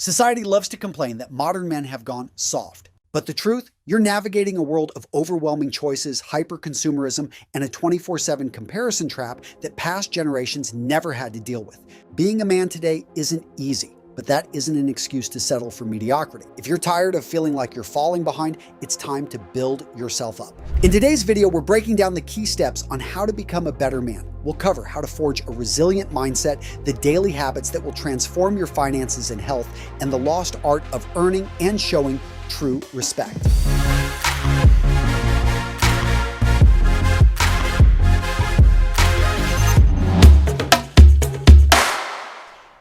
Society loves to complain that modern men have gone soft. But the truth, you're navigating a world of overwhelming choices, hyper-consumerism, and a 24/7 comparison trap that past generations never had to deal with. Being a man today isn't easy, but that isn't an excuse to settle for mediocrity. If you're tired of feeling like you're falling behind, it's time to build yourself up. In today's video, we're breaking down the key steps on how to become a better man. We'll cover how to forge a resilient mindset, the daily habits that will transform your finances and health, and the lost art of earning and showing true respect.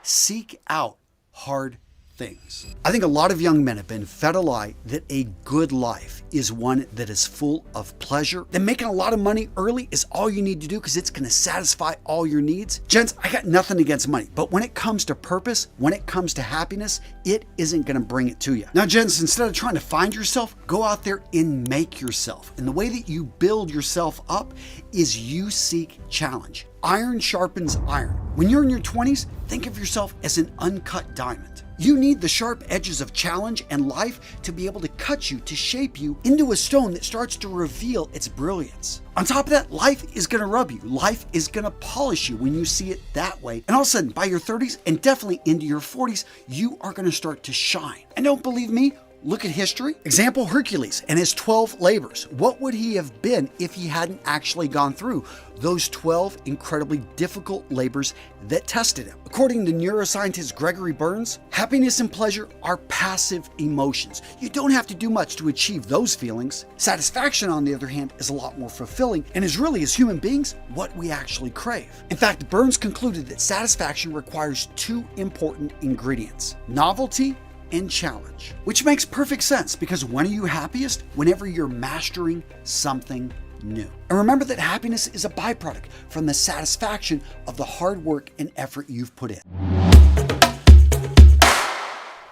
Seek out hard things. I think a lot of young men have been fed a lie that a good life is one that is full of pleasure, that making a lot of money early is all you need to do because it's going to satisfy all your needs. Gents, I got nothing against money, but when it comes to purpose, when it comes to happiness, it isn't going to bring it to you. Now, gents, instead of trying to find yourself, go out there and make yourself. And the way that you build yourself up is you seek challenge. Iron sharpens iron. When you're in your 20s, think of yourself as an uncut diamond. You need the sharp edges of challenge and life to be able to cut you, to shape you into a stone that starts to reveal its brilliance. On top of that, life is going to rub you. Life is going to polish you when you see it that way. And all of a sudden, by your 30s and definitely into your 40s, you are going to start to shine. And don't believe me? Look at history. Example, Hercules and his 12 labors. What would he have been if he hadn't actually gone through those 12 incredibly difficult labors that tested him? According to neuroscientist Gregory Burns, happiness and pleasure are passive emotions. You don't have to do much to achieve those feelings. Satisfaction, on the other hand, is a lot more fulfilling and is really, as human beings, what we actually crave. In fact, Burns concluded that satisfaction requires two important ingredients: novelty and challenge, which makes perfect sense because when are you happiest? Whenever you're mastering something new. And remember that happiness is a byproduct from the satisfaction of the hard work and effort you've put in.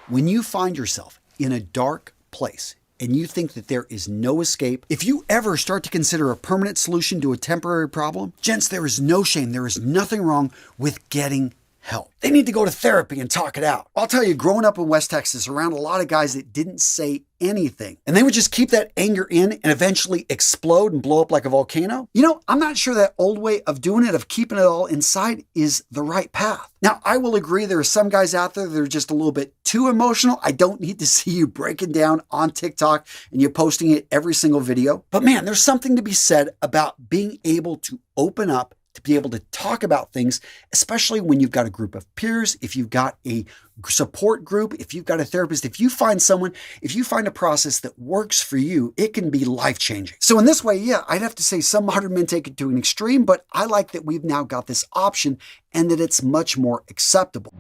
When you find yourself in a dark place and you think that there is no escape, if you ever start to consider a permanent solution to a temporary problem, gents, there is no shame, there is nothing wrong with getting help. They need to go to therapy and talk it out. I'll tell you, growing up in West Texas around a lot of guys that didn't say anything, and they would just keep that anger in and eventually explode and blow up like a volcano. You know, I'm not sure that old way of doing it, of keeping it all inside, is the right path. Now, I will agree there are some guys out there that are just a little bit too emotional. I don't need to see you breaking down on TikTok and you posting it every single video. But man, there's something to be said about being able to open up, to be able to talk about things, especially when you've got a group of peers, if you've got a support group, if you've got a therapist, if you find someone, if you find a process that works for you, it can be life-changing. So in this way, yeah, I'd have to say some modern men take it to an extreme, but I like that we've now got this option and that it's much more acceptable.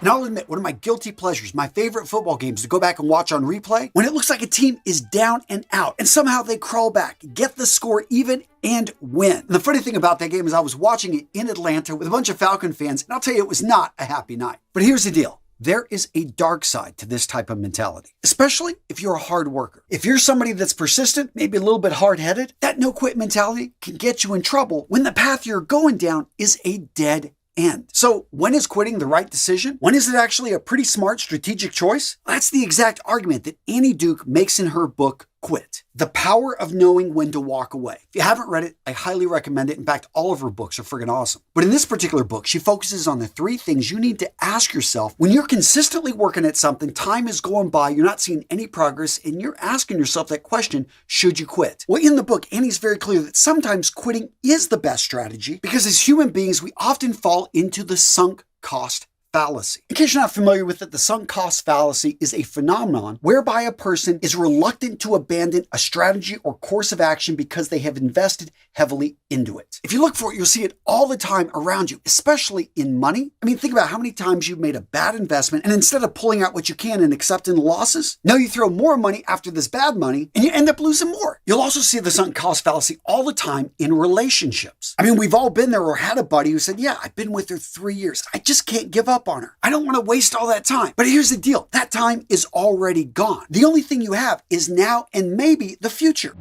And I'll admit, one of my guilty pleasures, my favorite football games to go back and watch on replay, when it looks like a team is down and out, and somehow they crawl back, get the score even, and win. And the funny thing about that game is I was watching it in Atlanta with a bunch of Falcon fans, and I'll tell you, it was not a happy night. But here's the deal. There is a dark side to this type of mentality, especially if you're a hard worker. If you're somebody that's persistent, maybe a little bit hard-headed, that no-quit mentality can get you in trouble when the path you're going down is a dead end. So when is quitting the right decision? When is it actually a pretty smart strategic choice? That's the exact argument that Annie Duke makes in her book, Quit: The Power of Knowing When to Walk Away. If you haven't read it, I highly recommend it. In fact, all of her books are friggin' awesome. But in this particular book, she focuses on the three things you need to ask yourself when you're consistently working at something, time is going by, you're not seeing any progress, and you're asking yourself that question, should you quit? Well, in the book, Annie's very clear that sometimes quitting is the best strategy because as human beings, we often fall into the sunk cost fallacy. In case you're not familiar with it, the sunk cost fallacy is a phenomenon whereby a person is reluctant to abandon a strategy or course of action because they have invested heavily into it. If you look for it, you'll see it all the time around you, especially in money. I mean, think about how many times you've made a bad investment and instead of pulling out what you can and accepting the losses, now you throw more money after this bad money and you end up losing more. You'll also see the sunk cost fallacy all the time in relationships. I mean, we've all been there or had a buddy who said, yeah, I've been with her 3 years. I just can't give up on her. I don't want to waste all that time. But here's the deal. That time is already gone. The only thing you have is now and maybe the future.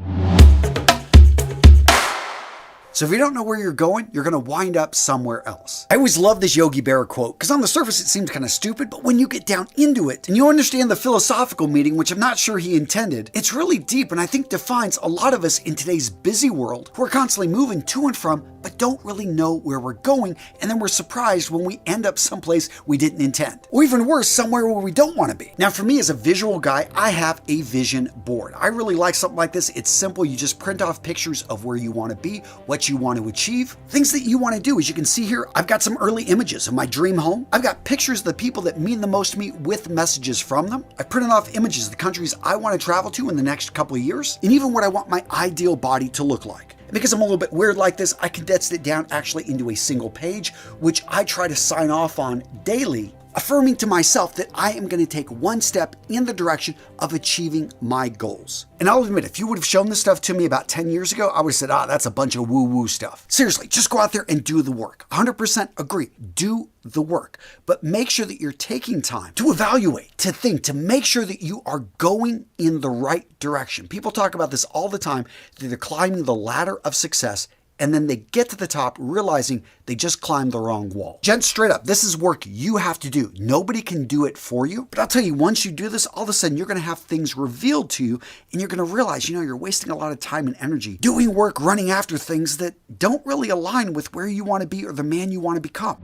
So if you don't know where you're going, you're going to wind up somewhere else. I always love this Yogi Berra quote because on the surface it seems kind of stupid, but when you get down into it and you understand the philosophical meaning, which I'm not sure he intended, it's really deep and I think defines a lot of us in today's busy world who are constantly moving to and from, but don't really know where we're going, and then we're surprised when we end up someplace we didn't intend. Or even worse, somewhere where we don't want to be. Now for me as a visual guy, I have a vision board. I really like something like this. It's simple. You just print off pictures of where you want to be, what you want to achieve, things that you want to do. As you can see here, I've got some early images of my dream home. I've got pictures of the people that mean the most to me with messages from them. I printed off images of the countries I want to travel to in the next couple of years, and even what I want my ideal body to look like. Because I'm a little bit weird like this, I condensed it down actually into a single page, which I try to sign off on daily, affirming to myself that I am going to take one step in the direction of achieving my goals. And I'll admit, if you would have shown this stuff to me about 10 years ago, I would have said, that's a bunch of woo-woo stuff. Seriously, just go out there and do the work. 100% agree. Do the work. But make sure that you're taking time to evaluate, to think, to make sure that you are going in the right direction. People talk about this all the time, that they're climbing the ladder of success, and then they get to the top realizing they just climbed the wrong wall. Gents, straight up, this is work you have to do. Nobody can do it for you. But I'll tell you, once you do this, all of a sudden you're going to have things revealed to you, and you're going to realize, you're wasting a lot of time and energy doing work, running after things that don't really align with where you want to be or the man you want to become.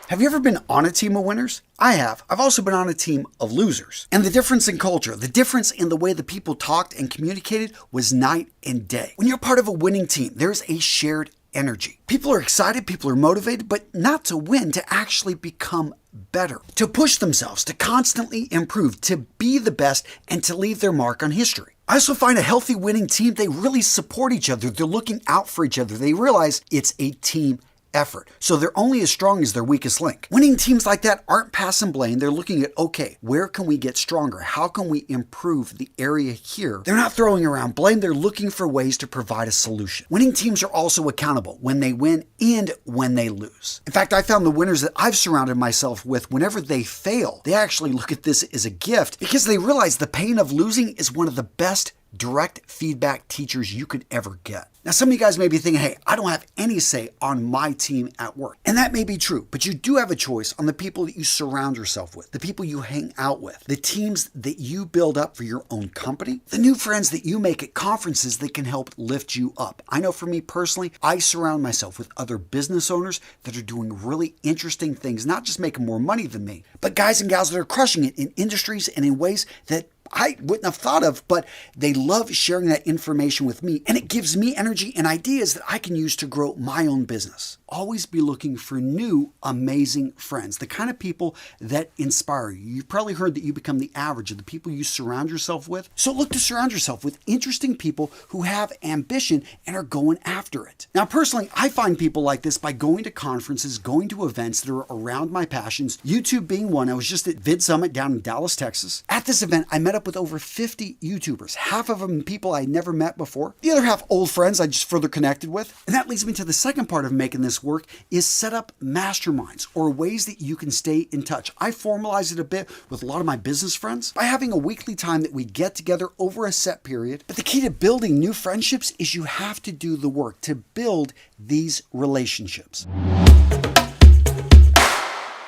Have you ever been on a team of winners? I have. I've also been on a team of losers. And the difference in culture, the difference in the way the people talked and communicated was night and day. When you're part of a winning team, there's a shared energy. People are excited, people are motivated, but not to win, to actually become better, to push themselves, to constantly improve, to be the best, and to leave their mark on history. I also find a healthy winning team, they really support each other. They're looking out for each other. They realize it's a team effort. So they're only as strong as their weakest link. Winning teams like that aren't passing blame. They're looking at, okay, where can we get stronger? How can we improve the area here? They're not throwing around blame. They're looking for ways to provide a solution. Winning teams are also accountable when they win and when they lose. In fact, I found the winners that I've surrounded myself with, whenever they fail, they actually look at this as a gift because they realize the pain of losing is one of the best direct feedback teachers you could ever get. Now, some of you guys may be thinking, hey, I don't have any say on my team at work. And that may be true, but you do have a choice on the people that you surround yourself with, the people you hang out with, the teams that you build up for your own company, the new friends that you make at conferences that can help lift you up. I know for me personally, I surround myself with other business owners that are doing really interesting things, not just making more money than me, but guys and gals that are crushing it in industries and in ways that I wouldn't have thought of, but they love sharing that information with me, and it gives me energy and ideas that I can use to grow my own business. Always be looking for new, amazing friends, the kind of people that inspire you. You've probably heard that you become the average of the people you surround yourself with. So look to surround yourself with interesting people who have ambition and are going after it. Now, personally, I find people like this by going to conferences, going to events that are around my passions, YouTube being one. I was just at Vid Summit down in Dallas, Texas. At this event, I met up with over 50 YouTubers, half of them people I never met before, the other half old friends I just further connected with. And that leads me to the second part of making this work, is set up masterminds or ways that you can stay in touch. I formalize it a bit with a lot of my business friends by having a weekly time that we get together over a set period. But the key to building new friendships is you have to do the work to build these relationships.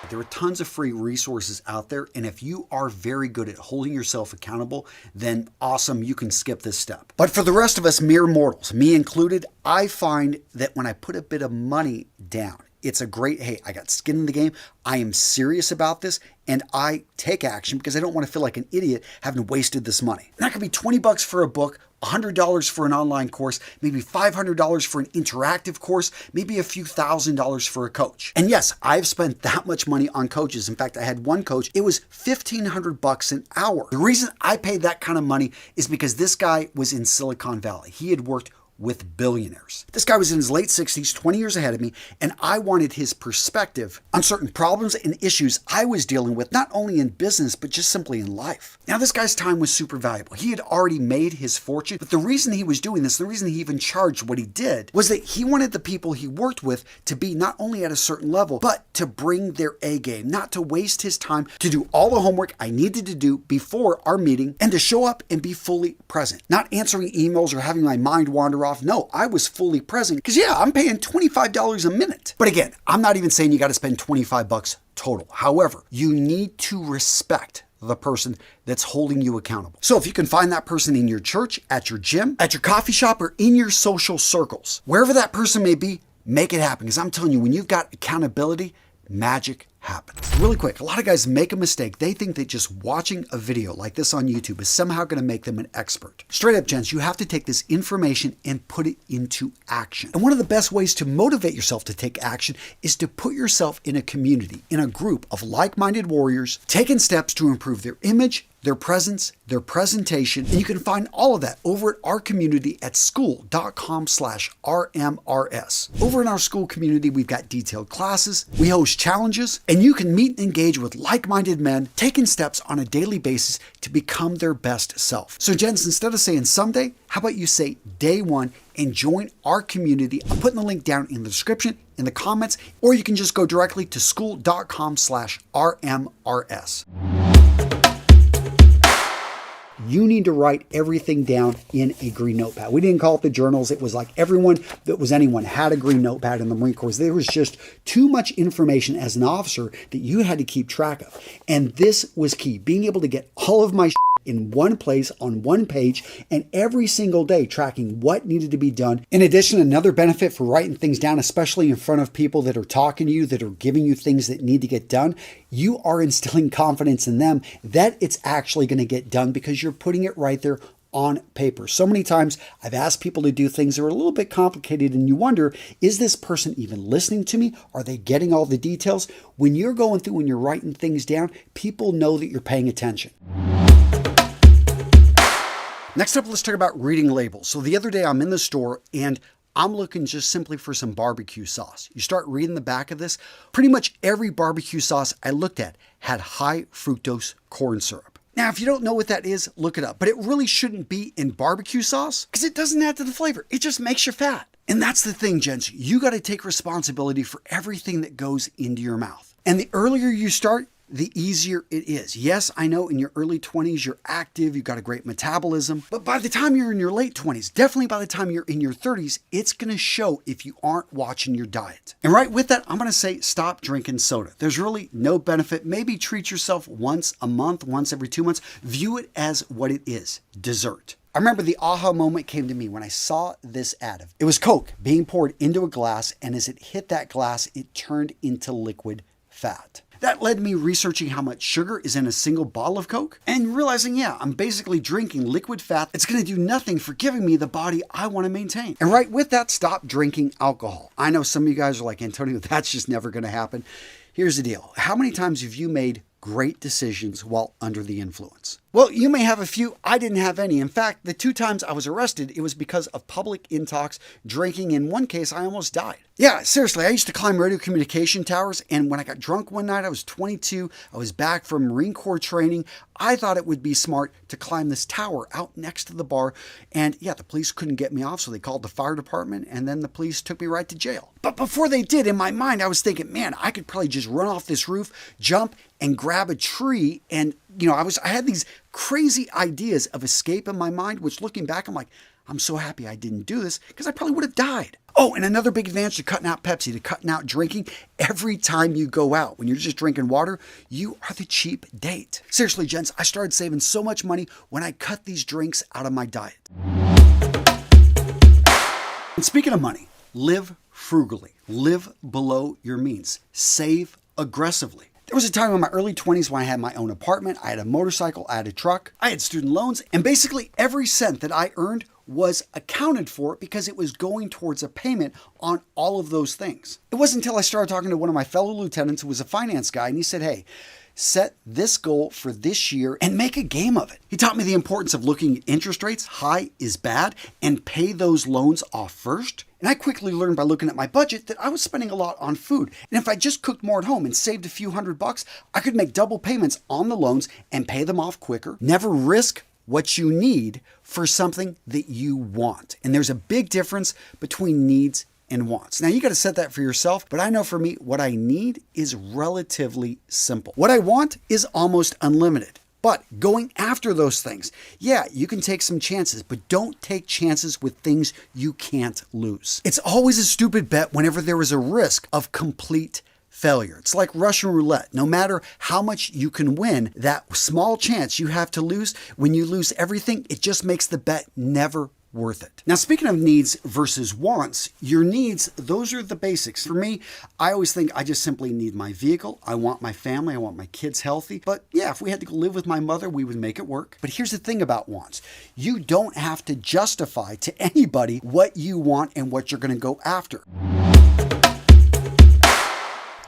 There are tons of free resources out there, and if you are very good at holding yourself accountable, then awesome, you can skip this step. But for the rest of us mere mortals, me included, I find that when I put a bit of money down, it's a great, hey, I got skin in the game, I am serious about this, and I take action because I don't want to feel like an idiot having wasted this money. And that could be $20 for a book, $100 for an online course, maybe $500 for an interactive course, maybe a few $1,000s for a coach. And yes, I've spent that much money on coaches. In fact, I had one coach, it was $1,500 an hour. The reason I paid that kind of money is because this guy was in Silicon Valley. He had worked with billionaires. This guy was in his late 60s, 20 years ahead of me, and I wanted his perspective on certain problems and issues I was dealing with, not only in business, but just simply in life. Now, this guy's time was super valuable. He had already made his fortune, but the reason he was doing this, the reason he even charged what he did, was that he wanted the people he worked with to be not only at a certain level, but to bring their A game, not to waste his time to do all the homework I needed to do before our meeting and to show up and be fully present. Not answering emails or having my mind wander off. No, I was fully present because I'm paying $25 a minute. But again, I'm not even saying you got to spend $25 total. However, you need to respect the person that's holding you accountable. So if you can find that person in your church, at your gym, at your coffee shop, or in your social circles, wherever that person may be, make it happen. Because I'm telling you, when you've got accountability, magic happens. Really quick, a lot of guys make a mistake. They think that just watching a video like this on YouTube is somehow going to make them an expert. Straight up, gents, you have to take this information and put it into action. And one of the best ways to motivate yourself to take action is to put yourself in a community, in a group of like-minded warriors, taking steps to improve their image, their presence, their presentation, and you can find all of that over at our community at school.com/RMRS. Over in our school community, we've got detailed classes, we host challenges, and you can meet and engage with like-minded men taking steps on a daily basis to become their best self. So gents, instead of saying someday, how about you say day one and join our community? I'm putting the link down in the description, in the comments, or you can just go directly to school.com/RMRS. You need to write everything down in a green notepad. We didn't call it the journals. It was like everyone that was anyone had a green notepad in the Marine Corps. There was just too much information as an officer that you had to keep track of. And this was key, being able to get all of my in one place on one page and every single day tracking what needed to be done. In addition, another benefit for writing things down, especially in front of people that are talking to you, that are giving you things that need to get done, you are instilling confidence in them that it's actually going to get done because you're putting it right there on paper. So many times I've asked people to do things that are a little bit complicated and you wonder, is this person even listening to me? Are they getting all the details? When you're going through and you're writing things down, people know that you're paying attention. Next up, let's talk about reading labels. So the other day I'm in the store and I'm looking just simply for some barbecue sauce. You start reading the back of this, pretty much every barbecue sauce I looked at had high fructose corn syrup. Now, if you don't know what that is, look it up. But it really shouldn't be in barbecue sauce because it doesn't add to the flavor. It just makes you fat. And that's the thing, gents. You got to take responsibility for everything that goes into your mouth. And the earlier you start, the easier it is. Yes, I know in your early 20s, you're active, you've got a great metabolism, but by the time you're in your late 20s, definitely by the time you're in your 30s, it's going to show if you aren't watching your diet. And right with that, I'm going to say stop drinking soda. There's really no benefit. Maybe treat yourself once a month, once every 2 months. View it as what it is, dessert. I remember the aha moment came to me when I saw this ad. It was Coke being poured into a glass, and as it hit that glass, it turned into liquid fat. That led me researching how much sugar is in a single bottle of Coke and realizing, I'm basically drinking liquid fat that's going to do nothing for giving me the body I want to maintain. And right with that, stop drinking alcohol. I know some of you guys are like, Antonio, that's just never going to happen. Here's the deal. How many times have you made great decisions while under the influence? Well, you may have a few. I didn't have any. In fact, the 2 times I was arrested, it was because of public intox, drinking. In one case, I almost died. Yeah, seriously, I used to climb radio communication towers, and when I got drunk one night, I was 22, I was back from Marine Corps training. I thought it would be smart to climb this tower out next to the bar, and the police couldn't get me off, so they called the fire department, and then the police took me right to jail. But before they did, in my mind, I was thinking, man, I could probably just run off this roof, jump, and grab a tree, and I had these crazy ideas of escape in my mind, which looking back, I'm like, I'm so happy I didn't do this because I probably would have died. Oh, and another big advantage to cutting out Pepsi, to cutting out drinking, every time you go out, when you're just drinking water, you are the cheap date. Seriously, gents, I started saving so much money when I cut these drinks out of my diet. And speaking of money, live frugally, live below your means, save aggressively. There was a time in my early 20s when I had my own apartment, I had a motorcycle, I had a truck, I had student loans, and basically every cent that I earned was accounted for because it was going towards a payment on all of those things. It wasn't until I started talking to one of my fellow lieutenants who was a finance guy, and he said, hey, set this goal for this year and make a game of it. He taught me the importance of looking at interest rates, high is bad, and pay those loans off first. And I quickly learned by looking at my budget that I was spending a lot on food. And if I just cooked more at home and saved a few $100, I could make double payments on the loans and pay them off quicker. Never risk what you need for something that you want. And there's a big difference between needs and wants. Now you got to set that for yourself, but I know for me, what I need is relatively simple. What I want is almost unlimited. But going after those things, yeah, you can take some chances, but don't take chances with things you can't lose. It's always a stupid bet whenever there is a risk of complete failure. It's like Russian roulette. No matter how much you can win, that small chance you have to lose, when you lose everything, it just makes the bet never worth it. Now, speaking of needs versus wants, your needs, those are the basics. For me, I always think I just simply need my vehicle. I want my family. I want my kids healthy. But yeah, if we had to go live with my mother, we would make it work. But here's the thing about wants. You don't have to justify to anybody what you want and what you're going to go after.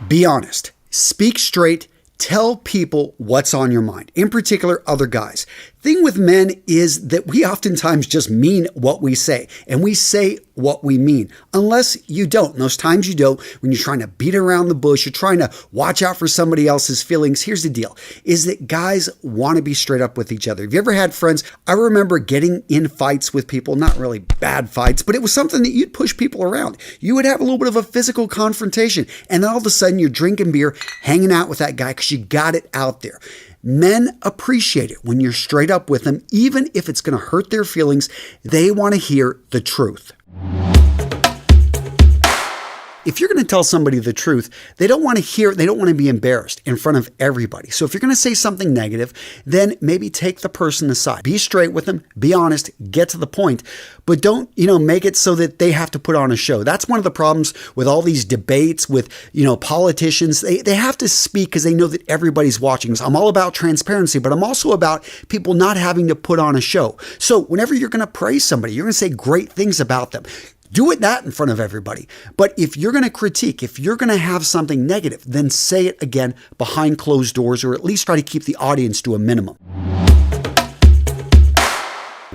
Be honest. Speak straight. Tell people what's on your mind, in particular, other guys. Thing with men is that we oftentimes just mean what we say, and we say what we mean, unless you don't. And those times you don't, when you're trying to beat around the bush, you're trying to watch out for somebody else's feelings. Here's the deal, is that guys want to be straight up with each other. Have you ever had friends? I remember getting in fights with people, not really bad fights, but it was something that you'd push people around. You would have a little bit of a physical confrontation, and then all of a sudden you're drinking beer, hanging out with that guy because you got it out there. Men appreciate it when you're straight up with them, even if it's going to hurt their feelings. They want to hear the truth. If you're going to tell somebody the truth, they don't want to hear, they don't want to be embarrassed in front of everybody. So if you're going to say something negative, then maybe take the person aside. Be straight with them, be honest, get to the point, but don't, make it so that they have to put on a show. That's one of the problems with all these debates with, politicians. They have to speak because they know that everybody's watching. So I'm all about transparency, but I'm also about people not having to put on a show. So whenever you're going to praise somebody, you're going to say great things about them. Do it that in front of everybody. But if you're going to critique, if you're going to have something negative, then say it again behind closed doors, or at least try to keep the audience to a minimum.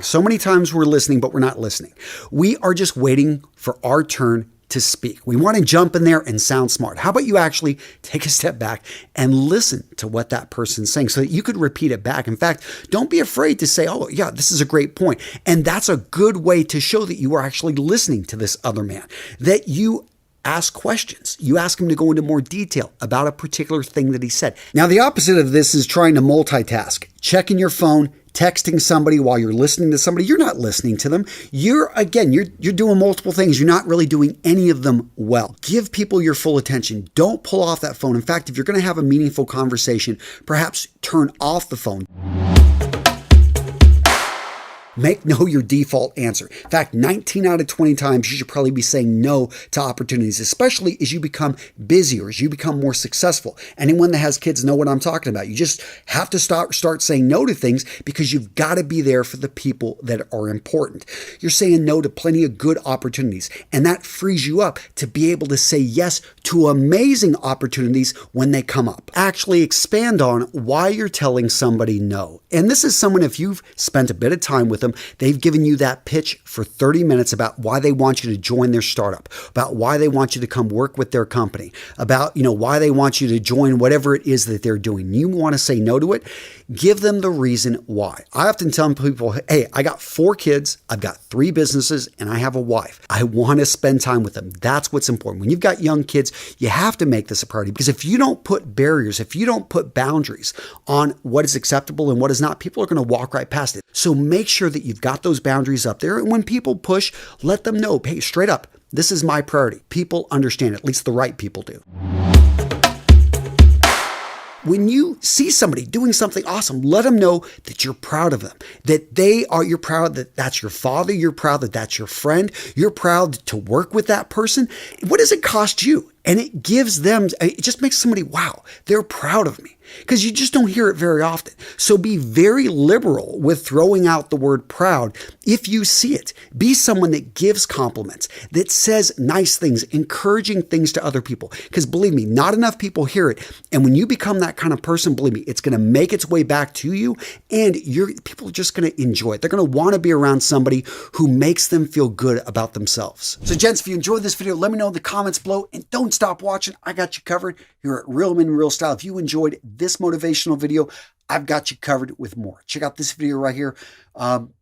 So many times we're listening, but we're not listening. We are just waiting for our turn to speak. We want to jump in there and sound smart. How about you actually take a step back and listen to what that person's saying so that you could repeat it back? In fact, don't be afraid to say, oh yeah, this is a great point. And that's a good way to show that you are actually listening to this other man, that you ask questions. You ask him to go into more detail about a particular thing that he said. Now, the opposite of this is trying to multitask, checking your phone, texting somebody while you're listening to somebody. You're not listening to them. You're doing multiple things. You're not really doing any of them well. Give people your full attention. Don't pull off that phone. In fact, if you're going to have a meaningful conversation, perhaps turn off the phone. Make no your default answer. In fact, 19 out of 20 times, you should probably be saying no to opportunities, especially as you become busier, as you become more successful. Anyone that has kids know what I'm talking about. You just have to start saying no to things because you've got to be there for the people that are important. You're saying no to plenty of good opportunities, and that frees you up to be able to say yes to amazing opportunities when they come up. Actually expand on why you're telling somebody no. And this is someone, if you've spent a bit of time with them, they've given you that pitch for 30 minutes about why they want you to join their startup, about why they want you to come work with their company, about, why they want you to join whatever it is that they're doing. You want to say no to it? Give them the reason why. I often tell people, hey, I got 4 kids, I've got 3 businesses, and I have a wife. I want to spend time with them. That's what's important. When you've got young kids, you have to make this a priority, because if you don't put barriers, if you don't put boundaries on what is acceptable and what is not, people are going to walk right past it. So make sure that you've got those boundaries up there. And when people push, let them know, hey, straight up, this is my priority. People understand, at least the right people do. When you see somebody doing something awesome, let them know that you're proud of them, that you're proud that that's your father, you're proud that that's your friend, you're proud to work with that person. What does it cost you? And it gives them, it just makes somebody, wow, they're proud of me. Because you just don't hear it very often. So be very liberal with throwing out the word proud if you see it. Be someone that gives compliments, that says nice things, encouraging things to other people. Because believe me, not enough people hear it. And when you become that kind of person, believe me, it's going to make its way back to you, and people are just going to enjoy it. They're going to want to be around somebody who makes them feel good about themselves. So gents, if you enjoyed this video, let me know in the comments below, and don't stop watching. I got you covered here at Real Men Real Style. If you enjoyed this motivational video, I've got you covered with more. Check out this video right here.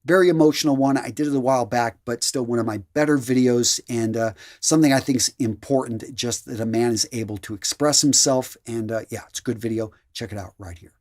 Very emotional one. I did it a while back, but still one of my better videos, and something I think is important, just that a man is able to express himself. And yeah, it's a good video. Check it out right here.